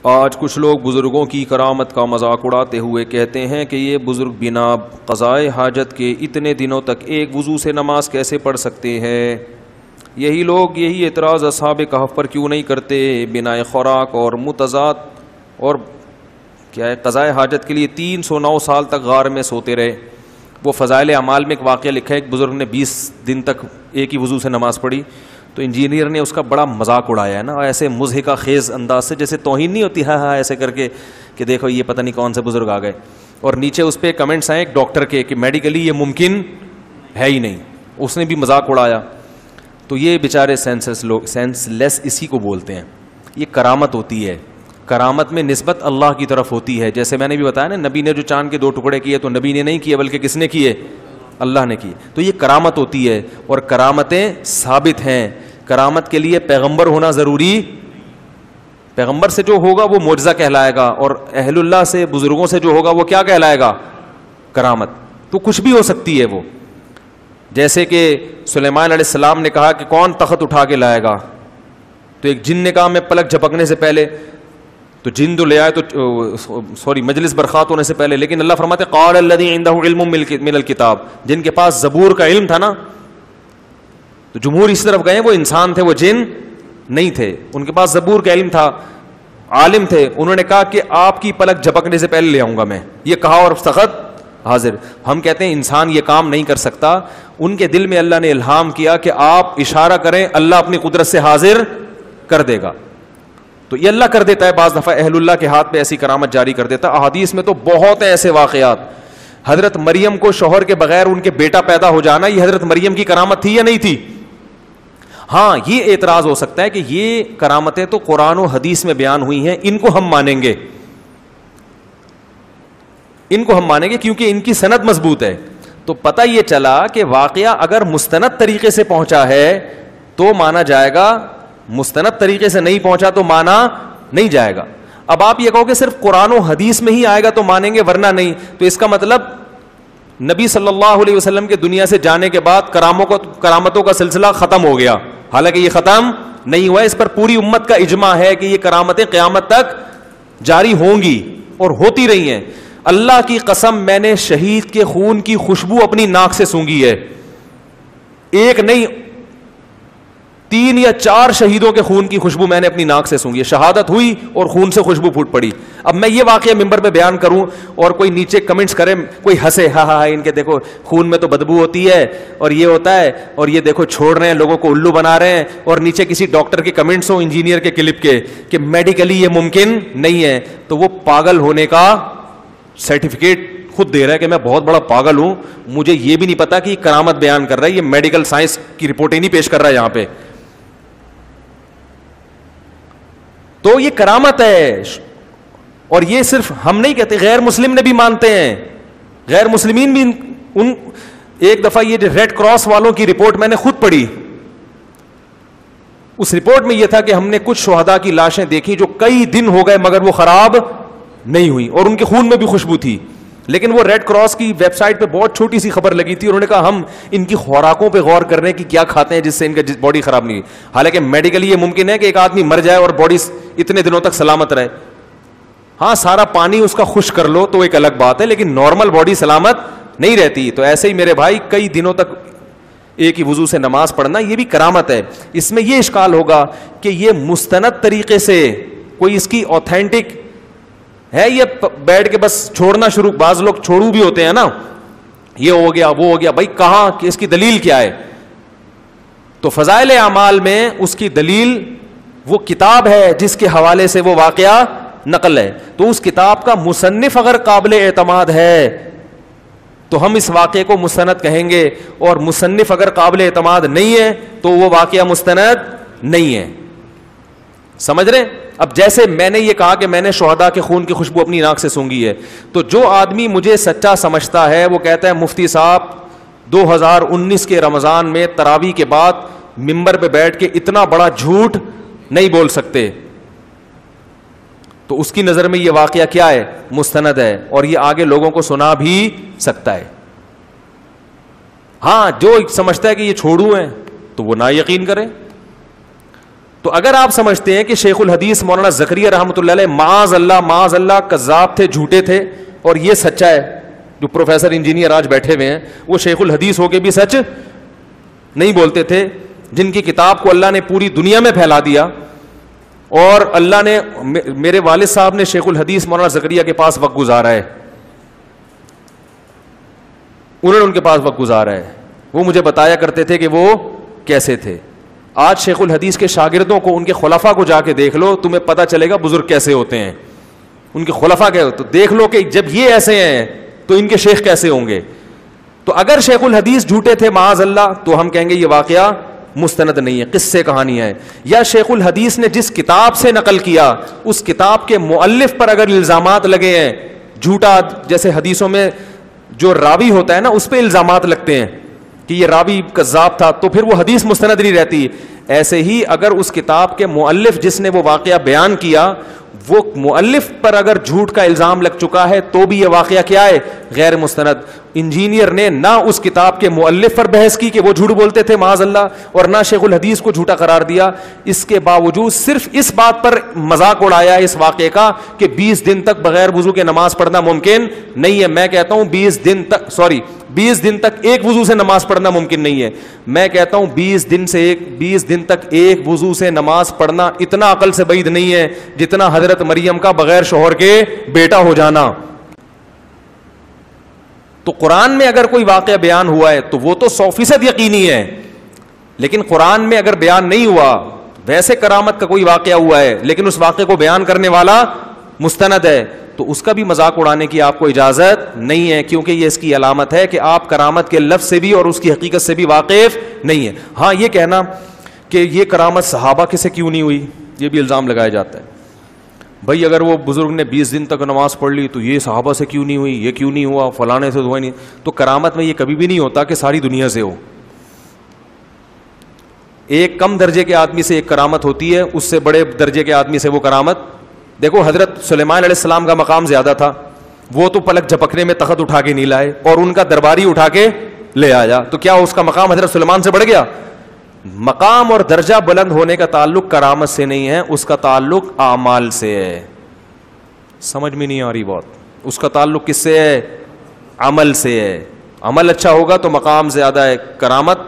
آج کچھ لوگ بزرگوں کی کرامت کا مذاق اڑاتے ہوئے کہتے ہیں کہ یہ بزرگ بنا قضائے حاجت کے اتنے دنوں تک ایک وضو سے نماز کیسے پڑھ سکتے ہیں؟ یہی لوگ یہی اعتراض اصحاب کہف پر کیوں نہیں کرتے؟ بنا خوراک اور متضاد اور کیا ہے قضائے حاجت کے لیے 309 سال تک غار میں سوتے رہے. وہ فضائل اعمال میں ایک واقعہ لکھا ہے، ایک بزرگ نے 20 دن تک ایک ہی وضو سے نماز پڑھی، تو انجینئر نے اس کا بڑا مذاق اڑایا ہے نا، ایسے مضحکہ خیز انداز سے، جیسے توہین نہیں ہوتی ہاں ایسے کر کے کہ دیکھو یہ پتہ نہیں کون سے بزرگ آ گئے. اور نیچے اس پہ کمنٹس آئے ایک ڈاکٹر کے کہ میڈیکلی یہ ممکن ہے ہی نہیں، اس نے بھی مذاق اڑایا. تو یہ بیچارے سینس لیس اسی کو بولتے ہیں. یہ کرامت ہوتی ہے، کرامت میں نسبت اللہ کی طرف ہوتی ہے. جیسے میں نے بھی بتایا نا، نبی نے جو چاند کے 2 ٹکڑے کیے تو نبی نے نہیں کیے بلکہ کس نے کیے؟ اللہ نے کیے. تو یہ کرامت ہوتی ہے اور کرامتیں ثابت ہیں. کرامت کے لیے پیغمبر ہونا ضروری، پیغمبر سے جو ہوگا وہ معجزہ کہلائے گا، اور اہل اللہ سے بزرگوں سے جو ہوگا وہ کیا کہلائے گا؟ کرامت. تو کچھ بھی ہو سکتی ہے وہ. جیسے کہ سلیمان علیہ السلام نے کہا کہ کون تخت اٹھا کے لائے گا، تو ایک جن نے کہا میں پلک جھپکنے سے پہلے، تو جن تو لے آئے تو مجلس برخات ہونے سے پہلے. لیکن اللہ فرماتے قال الذی عنده علم من الکتاب، جن کے پاس زبور کا علم تھا نا، تو جمہور اس طرف گئے وہ انسان تھے، وہ جن نہیں تھے، ان کے پاس زبور کا علم تھا، عالم تھے. انہوں نے کہا کہ آپ کی پلک جھپکنے سے پہلے لے آؤں گا میں، یہ کہا اور تخت حاضر. ہم کہتے ہیں انسان یہ کام نہیں کر سکتا. ان کے دل میں اللہ نے الہام کیا کہ آپ اشارہ کریں، اللہ اپنی قدرت سے حاضر کر دے گا. تو یہ اللہ کر دیتا ہے. بعض دفعہ اہل اللہ کے ہاتھ پہ ایسی کرامت جاری کر دیتا ہے. احادیث میں تو بہت ہیں ایسے واقعات. حضرت مریم کو شوہر کے بغیر ان کے بیٹا پیدا ہو جانا، یہ حضرت مریم کی کرامت تھی یا نہیں تھی؟ ہاں، یہ اعتراض ہو سکتا ہے کہ یہ کرامتیں تو قرآن و حدیث میں بیان ہوئی ہیں، ان کو ہم مانیں گے، ان کو ہم مانیں گے کیونکہ ان کی سند مضبوط ہے. تو پتہ یہ چلا کہ واقعہ اگر مستند طریقے سے پہنچا ہے تو مانا جائے گا، مستند طریقے سے نہیں پہنچا تو مانا نہیں جائے گا. اب آپ یہ کہو کہ صرف قرآن و حدیث میں ہی آئے گا تو مانیں گے ورنہ نہیں، تو اس کا مطلب نبی صلی اللہ علیہ وسلم کے دنیا سے جانے کے بعد کرامتوں کا سلسلہ ختم ہو گیا. حالانکہ یہ ختم نہیں ہوا. اس پر پوری امت کا اجماع ہے کہ یہ کرامتیں قیامت تک جاری ہوں گی اور ہوتی رہی ہیں. اللہ کی قسم، میں نے شہید کے خون کی خوشبو اپنی ناک سے سونگھی ہے. ایک نہیں، 3 یا 4 شہیدوں کے خون کی خوشبو میں نے اپنی ناک سے سونگھی ہے. شہادت ہوئی اور خون سے خوشبو پھوٹ پڑی. اب میں یہ واقعہ ممبر پہ بیان کروں اور کوئی نیچے کمنٹس کرے، کوئی ہنسے، ہاں ہاں ان کے دیکھو خون میں تو بدبو ہوتی ہے اور یہ ہوتا ہے اور یہ دیکھو چھوڑ رہے ہیں، لوگوں کو الو بنا رہے ہیں، اور نیچے کسی ڈاکٹر کے کمنٹس ہوں، انجینئر کے کلپ کے کہ میڈیکلی یہ ممکن نہیں ہے، تو وہ پاگل ہونے کا سرٹیفکیٹ خود دے رہا ہے کہ میں بہت بڑا پاگل ہوں، مجھے یہ بھی نہیں پتا کہ یہ کرامت بیان کر رہا ہے، یہ میڈیکل سائنس کی رپورٹیں نہیں پیش کر رہا ہے یہاں پہ. تو یہ کرامت ہے. اور یہ صرف ہم نہیں کہتے، غیر مسلم نے بھی مانتے ہیں، غیر مسلمین بھی. ایک دفعہ یہ ریڈ کراس والوں کی رپورٹ میں نے خود پڑھی. اس رپورٹ میں یہ تھا کہ ہم نے کچھ شہداء کی لاشیں دیکھی جو کئی دن ہو گئے مگر وہ خراب نہیں ہوئی اور ان کے خون میں بھی خوشبو تھی. لیکن وہ ریڈ کراس کی ویب سائٹ پہ بہت چھوٹی سی خبر لگی تھی، انہوں نے کہا ہم ان کی خوراکوں پہ غور کر رہے ہیں کہ کیا کھاتے ہیں جس سے ان کا باڈی خراب نہیں ہوئی. حالانکہ میڈیکلی یہ ممکن ہے کہ ایک آدمی مر جائے اور باڈی اتنے دنوں تک سلامت رہے. ہاں، سارا پانی اس کا خشک کر لو تو ایک الگ بات ہے، لیکن نارمل باڈی سلامت نہیں رہتی. تو ایسے ہی میرے بھائی کئی دنوں تک ایک ہی وضو سے نماز پڑھنا یہ بھی کرامت ہے. اس میں یہ اشکال ہوگا کہ یہ مستند طریقے سے کوئی اس کی اوتھینٹک ہے، یہ بیٹھ کے بس چھوڑنا شروع، بعض لوگ چھوڑو بھی ہوتے ہیں نا، یہ ہو گیا وہ ہو گیا، بھائی کہاں کہ اس کی دلیل کیا ہے؟ تو فضائل اعمال میں اس کی دلیل وہ کتاب ہے جس کے حوالے سے وہ واقعہ نقل ہے. تو اس کتاب کا مصنف اگر قابل اعتماد ہے تو ہم اس واقعے کو مستند کہیں گے، اور مصنف اگر قابل اعتماد نہیں ہے تو وہ واقعہ مستند نہیں ہے. سمجھ رہے؟ اب جیسے میں نے یہ کہا کہ میں نے شہداء کے خون کی خوشبو اپنی ناک سے سونگھی ہے، تو جو آدمی مجھے سچا سمجھتا ہے وہ کہتا ہے مفتی صاحب 2019 کے رمضان میں تراویح کے بعد ممبر پہ بیٹھ کے اتنا بڑا جھوٹ نہیں بول سکتے. تو اس کی نظر میں یہ واقعہ کیا ہے؟ مستند ہے، اور یہ آگے لوگوں کو سنا بھی سکتا ہے. ہاں، جو سمجھتا ہے کہ یہ چھوڑو ہیں تو وہ نا یقین کرے. تو اگر آپ سمجھتے ہیں کہ شیخ الحدیث مولانا زکریا رحمۃ اللہ علیہ معاذ اللہ کذاب تھے, جھوٹے تھے, اور یہ سچا ہے, جو پروفیسر انجینئر آج بیٹھے ہوئے ہیں وہ شیخ الحدیث ہو کے بھی سچ نہیں بولتے تھے, جن کی کتاب کو اللہ نے پوری دنیا میں پھیلا دیا, اور اللہ نے, میرے والد صاحب نے شیخ الحدیث مولانا زکریا کے پاس وقت گزارا ہے, انہوں نے ان کے پاس وقت گزارا ہے, وہ مجھے بتایا کرتے تھے کہ وہ کیسے تھے. آج شیخ الحدیث کے شاگردوں کو, ان کے خلفاء کو جا کے دیکھ لو, تمہیں پتہ چلے گا بزرگ کیسے ہوتے ہیں, ان کے خلفاء کے, تو دیکھ لو کہ جب یہ ایسے ہیں تو ان کے شیخ کیسے ہوں گے. تو اگر شیخ الحدیث جھوٹے تھے معاذ اللہ, تو ہم کہیں گے یہ واقعہ مستند نہیں ہے, قصے کہانیاں ہیں. یا شیخ الحدیث نے جس کتاب سے نقل کیا اس کتاب کے مؤلف پر اگر الزامات لگے ہیں جھوٹا, جیسے حدیثوں میں جو راوی ہوتا ہے نا اس پہ الزامات لگتے ہیں کہ یہ راوی کذاب تھا, تو پھر وہ حدیث مستند نہیں رہتی. ایسے ہی اگر اس کتاب کے مؤلف جس نے وہ واقعہ بیان کیا, وہ مؤلف پر اگر جھوٹ کا الزام لگ چکا ہے تو بھی یہ واقعہ کیا ہے, غیر مستند. انجینئر نے نہ اس کتاب کے مؤلف پر بحث کی کہ وہ جھوٹ بولتے تھے معاذ اللہ, اور نہ شیخ الحدیث کو جھوٹا قرار دیا. اس کے باوجود صرف اس بات پر مذاق اڑایا اس واقعے کا کہ 20 دن تک بغیر وضو کے نماز پڑھنا ممکن نہیں ہے. میں کہتا ہوں 20 دن تک ایک وضو سے نماز پڑھنا ممکن نہیں ہے. میں کہتا ہوں 20 دن تک ایک وضو سے نماز پڑھنا اتنا عقل سے بعید نہیں ہے جتنا حضرت مریم کا بغیر شوہر کے بیٹا ہو جانا. تو قرآن میں اگر کوئی واقعہ بیان ہوا ہے تو وہ تو 100% یقینی ہے, لیکن قرآن میں اگر بیان نہیں ہوا, ویسے کرامت کا کوئی واقعہ ہوا ہے لیکن اس واقعے کو بیان کرنے والا مستند ہے, تو اس کا بھی مذاق اڑانے کی آپ کو اجازت نہیں ہے, کیونکہ یہ اس کی علامت ہے کہ آپ کرامت کے لفظ سے بھی اور اس کی حقیقت سے بھی واقف نہیں ہے. ہاں یہ کہنا کہ یہ کرامت صحابہ کے سے کیوں نہیں ہوئی, یہ بھی الزام لگایا جاتا ہے. بھائی اگر وہ بزرگ نے 20 دن تک نماز پڑھ لی تو یہ صحابہ سے کیوں نہیں ہوئی, یہ کیوں نہیں ہوا, فلانے سے ہوا نہیں. تو کرامت میں یہ کبھی بھی نہیں ہوتا کہ ساری دنیا سے ہو. ایک کم درجے کے آدمی سے ایک کرامت ہوتی ہے, اس سے بڑے درجے کے آدمی سے وہ کرامت. دیکھو حضرت سلیمان علیہ السلام کا مقام زیادہ تھا, وہ تو پلک جھپکنے میں تخت اٹھا کے نہیں لائے, اور ان کا درباری اٹھا کے لے آیا, تو کیا اس کا مقام حضرت سلیمان سے بڑھ گیا؟ مقام اور درجہ بلند ہونے کا تعلق کرامت سے نہیں ہے, اس کا تعلق اعمال سے ہے. سمجھ میں نہیں آ رہی بات؟ اس کا تعلق کس سے ہے؟ عمل سے ہے. عمل اچھا ہوگا تو مقام زیادہ ہے. کرامت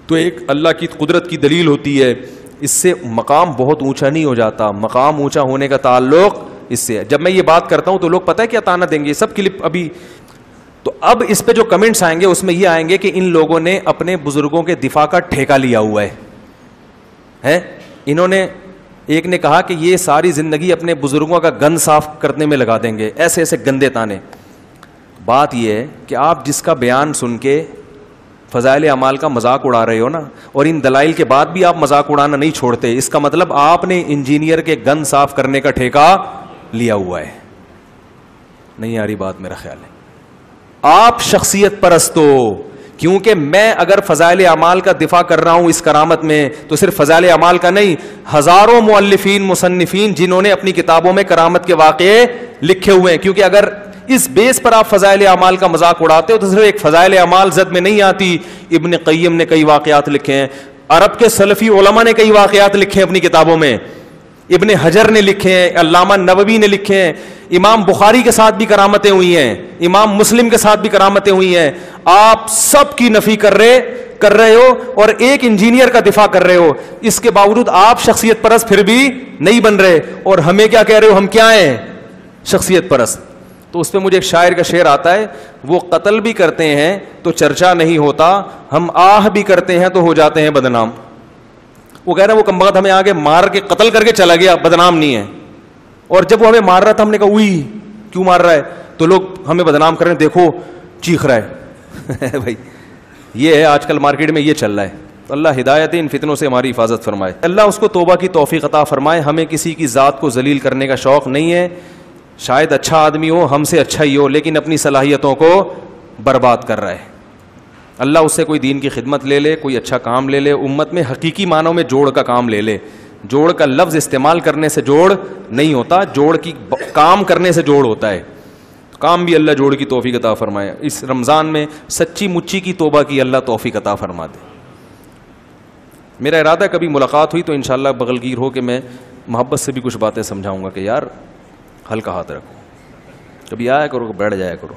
تو ایک اللہ کی قدرت کی دلیل ہوتی ہے, اس سے مقام بہت اونچا نہیں ہو جاتا. مقام اونچا ہونے کا تعلق اس سے ہے. جب میں یہ بات کرتا ہوں تو لوگ پتہ ہے کیا تانا دیں گے, سب کلپ ابھی. تو اب اس پہ جو کمنٹس آئیں گے اس میں یہ آئیں گے کہ ان لوگوں نے اپنے بزرگوں کے دفاع کا ٹھیکہ لیا ہوا ہے. انہوں نے, ایک نے کہا کہ یہ ساری زندگی اپنے بزرگوں کا گند صاف کرنے میں لگا دیں گے, ایسے ایسے گندے تانے. بات یہ ہے کہ آپ جس کا بیان سن کے فضائل اعمال کا مذاق اڑا رہے ہو نا, اور ان دلائل کے بعد بھی آپ مذاق اڑانا نہیں چھوڑتے, اس کا مطلب آپ نے انجینئر کے گند صاف کرنے کا ٹھیکہ لیا ہوا ہے. نہیں آ رہی بات میرا خیال ہے. آپ شخصیت پرست ہو, کیونکہ میں اگر فضائل اعمال کا دفاع کر رہا ہوں اس کرامت میں تو صرف فضائل اعمال کا نہیں, ہزاروں مؤلفین مصنفین جنہوں نے اپنی کتابوں میں کرامت کے واقعے لکھے ہوئے ہیں. کیونکہ اگر اس بیس پر آپ فضائل اعمال کا مذاق اڑاتے ہو تو صرف ایک فضائل اعمال زد میں نہیں آتی. ابن قیم نے کئی واقعات لکھے ہیں, عرب کے سلفی علماء نے کئی واقعات لکھے ہیں اپنی کتابوں میں, ابن حجر نے لکھے ہیں, علامہ نووی نے لکھے ہیں, امام بخاری کے ساتھ بھی کرامتیں ہوئی ہیں, امام مسلم کے ساتھ بھی کرامتیں ہوئی ہیں. آپ سب کی نفی کر رہے ہو اور ایک انجینئر کا دفاع کر رہے ہو. اس کے باوجود آپ شخصیت پرست پھر بھی نہیں بن رہے, اور ہمیں کیا کہہ رہے ہو, ہم کیا ہیں, شخصیت پرست. تو اس پہ مجھے ایک شاعر کا شعر آتا ہے, وہ قتل بھی کرتے ہیں تو چرچا نہیں ہوتا, ہم آہ بھی کرتے ہیں تو ہو جاتے ہیں بدنام. وہ کہہ رہے ہیں وہ کمبخت ہمیں آگے مار کے قتل کر کے چلا گیا, بدنام نہیں ہے. اور جب وہ ہمیں مار رہا تھا ہم نے کہا اوئی کیوں مار رہا ہے, تو لوگ ہمیں بدنام کر رہے ہیں, دیکھو چیخ رہا ہے. بھائی یہ ہے آج کل مارکیٹ میں یہ چل رہا ہے. تو اللہ ہدایت ان فتنوں سے ہماری حفاظت فرمائے, اللہ اس کو توبہ کی توفیق عطا فرمائے. ہمیں کسی کی ذات کو ذلیل کرنے کا شوق نہیں ہے, شاید اچھا آدمی ہو, ہم سے اچھا ہی ہو, لیکن اپنی صلاحیتوں کو برباد کر رہا ہے. اللہ اس سے کوئی دین کی خدمت لے لے, کوئی اچھا کام لے لے, امت میں حقیقی معنوں میں جوڑ کا کام لے لے. جوڑ کا لفظ استعمال کرنے سے جوڑ نہیں ہوتا, جوڑ کی کام کرنے سے جوڑ ہوتا ہے. کام بھی اللہ جوڑ کی توفیق عطا فرمائے. اس رمضان میں سچی مچی کی توبہ کی اللہ توفیق عطا فرما دے. میرا ارادہ کبھی ملاقات ہوئی تو انشاءاللہ بغل گیر ہو کہ میں محبت سے بھی کچھ باتیں سمجھاؤں گا کہ یار ہلکا ہاتھ رکھو, کبھی آیا کرو بیٹھ جایا کرو.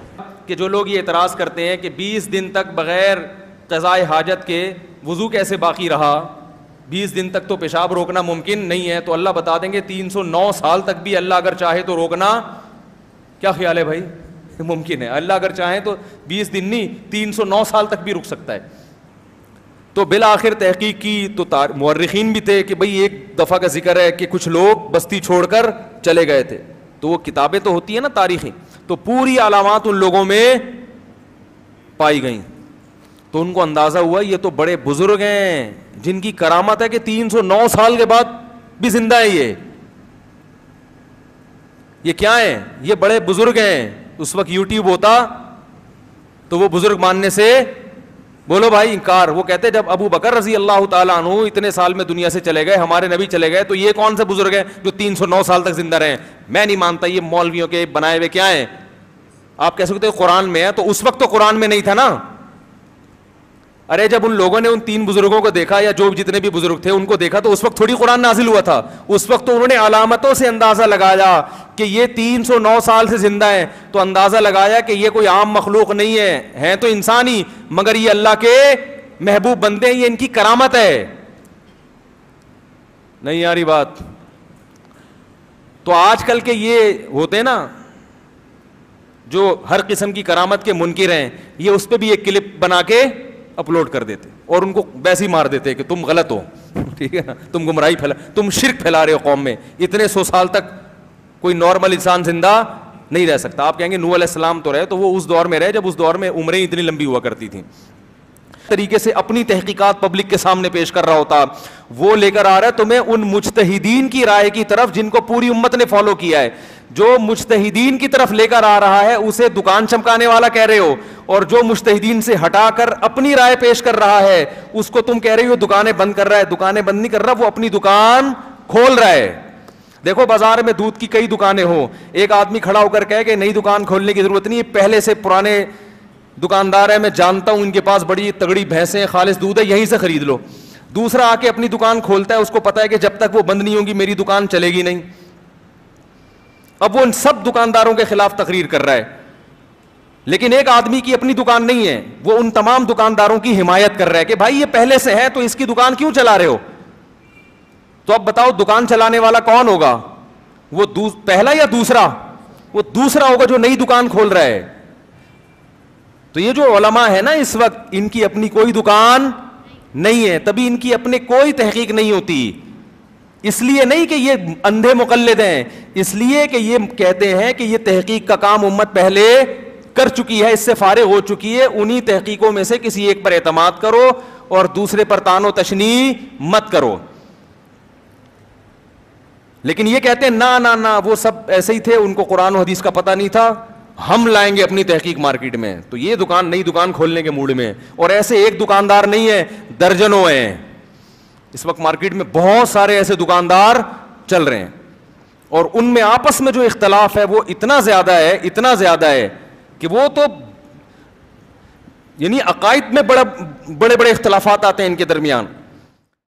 کہ جو لوگ یہ اعتراض کرتے ہیں کہ 20 دن تک بغیر قضاء حاجت کے وضو کیسے باقی رہا, 20 دن تک تو پیشاب روکنا ممکن نہیں ہے, تو اللہ بتا دیں گے 309 سال تک بھی اللہ اگر چاہے تو روکنا, کیا خیال ہے بھائی, ممکن ہے. اللہ اگر چاہیں تو 20 دن نہیں 309 سال تک بھی رک سکتا ہے. تو بالآخر تحقیق کی تو مورخین بھی تھے کہ بھئی ایک دفعہ کا ذکر ہے کہ کچھ لوگ بستی چھوڑ کر چلے گئے تھے, تو وہ کتابیں تو ہوتی ہیں نا تاریخی, تو پوری علامات ان لوگوں میں پائی گئیں. تو ان کو اندازہ ہوا یہ تو بڑے بزرگ ہیں جن کی کرامت ہے کہ 309 سال کے بعد بھی زندہ ہے. یہ کیا ہیں, یہ بڑے بزرگ ہیں. اس وقت یوٹیوب ہوتا تو وہ بزرگ ماننے سے بولو بھائی انکار. وہ کہتے جب ابو بکر رضی اللہ تعالیٰ عنہ اتنے سال میں دنیا سے چلے گئے, ہمارے نبی چلے گئے, تو یہ کون سے بزرگ ہیں جو 309 سال تک زندہ رہے. میں نہیں مانتا, یہ مولویوں کے بنائے ہوئے کیا ہیں. آپ کہہ سکتے ہو قرآن میں ہے, تو اس وقت تو قرآن میں نہیں تھا نا. ارے جب ان لوگوں نے ان 3 بزرگوں کو دیکھا, یا جو جتنے بھی بزرگ تھے ان کو دیکھا, تو اس وقت تھوڑی قرآن نازل ہوا تھا. اس وقت تو انہوں نے علامتوں سے اندازہ لگایا کہ یہ 309 سال سے زندہ ہیں, تو اندازہ لگایا کہ یہ کوئی عام مخلوق نہیں ہے, ہیں تو انسان ہی, مگر یہ اللہ کے محبوب بندے ہیں, یہ ان کی کرامت ہے. نہیں یاری بات. تو آج کل کے یہ ہوتے ہیں نا جو ہر قسم کی کرامت کے منکر ہیں, یہ اس پہ بھی ایک کلپ بنا کے اپلوڈ کر دیتے اور ان کو ویسے ہی مار دیتے کہ تم غلط ہو, ٹھیک ہے نا, تم گمراہی تم شرک پھیلا رہے ہو قوم میں. اتنے 100 سال تک کوئی نارمل انسان زندہ نہیں رہ سکتا. آپ کہیں گے نوح علیہ السلام تو رہے, تو وہ اس دور میں رہے جب اس دور میں عمریں اتنی لمبی ہوا کرتی تھیں. طریقے سے اپنی تحقیقات پبلک کے سامنے پیش کر رہا ہوتا, وہ لے کر آ رہا ہے تمہیں ان مجتہدین کی رائے کی طرف جن کو پوری امت نے فالو کیا ہے. جو مجتہدین کی طرف لے کر آ رہا ہے اسے دکان چمکانے والا کہہ رہے ہو, اور جو مجتہدین سے ہٹا کر اپنی رائے پیش کر رہا ہے اس کو تم کہہ رہے ہو دکانیں بند کر رہا ہے. دکانیں بند نہیں کر رہا, وہ اپنی دکان کھول رہا ہے. دیکھو بازار میں دودھ کی کئی دکانیں ہوں, ایک آدمی کھڑا ہو کر کہے کہ نئی دکان کھولنے کی ضرورت نہیں, پہلے سے پرانے دکاندار ہے, میں جانتا ہوں ان کے پاس بڑی تگڑی بھینسیں, خالص دودھ ہے, یہیں سے خرید لو. دوسرا آ کے اپنی دکان کھولتا ہے, اس کو پتا ہے کہ جب تک وہ بند نہیں ہوگی میری دکان چلے گی نہیں. اب وہ ان سب دکانداروں کے خلاف تقریر کر رہا ہے, لیکن ایک آدمی کی اپنی دکان نہیں ہے, وہ ان تمام دکانداروں کی حمایت کر رہا ہے کہ بھائی یہ پہلے سے ہے تو اس کی دکان کیوں چلا رہے ہو. تو اب بتاؤ دکان چلانے والا کون ہوگا, وہ پہلا یا دوسرا؟ وہ دوسرا ہوگا جو نئی دکان کھول رہا ہے. تو یہ جو علماء ہے نا اس وقت, ان کی اپنی کوئی دکان نہیں ہے, تبھی ان کی اپنے کوئی تحقیق نہیں ہوتی. اس لیے نہیں کہ یہ اندھے مقلد ہیں, اس لیے کہ یہ کہتے ہیں کہ یہ تحقیق کا کام امت پہلے کر چکی ہے, اس سے فارغ ہو چکی ہے, انہی تحقیقوں میں سے کسی ایک پر اعتماد کرو اور دوسرے پر تان و تشنیع مت کرو. لیکن یہ کہتے ہیں نا نا نا وہ سب ایسے ہی تھے, ان کو قرآن و حدیث کا پتہ نہیں تھا, ہم لائیں گے اپنی تحقیق مارکیٹ میں. تو یہ دکان نئی دکان کھولنے کے موڈ میں, اور ایسے ایک دکاندار نہیں ہے, درجنوں ہیں. اس وقت مارکیٹ میں بہت سارے ایسے دکاندار چل رہے ہیں, اور ان میں آپس میں جو اختلاف ہے وہ اتنا زیادہ ہے کہ وہ تو یعنی عقائد میں بڑے بڑے اختلافات آتے ہیں ان کے درمیان.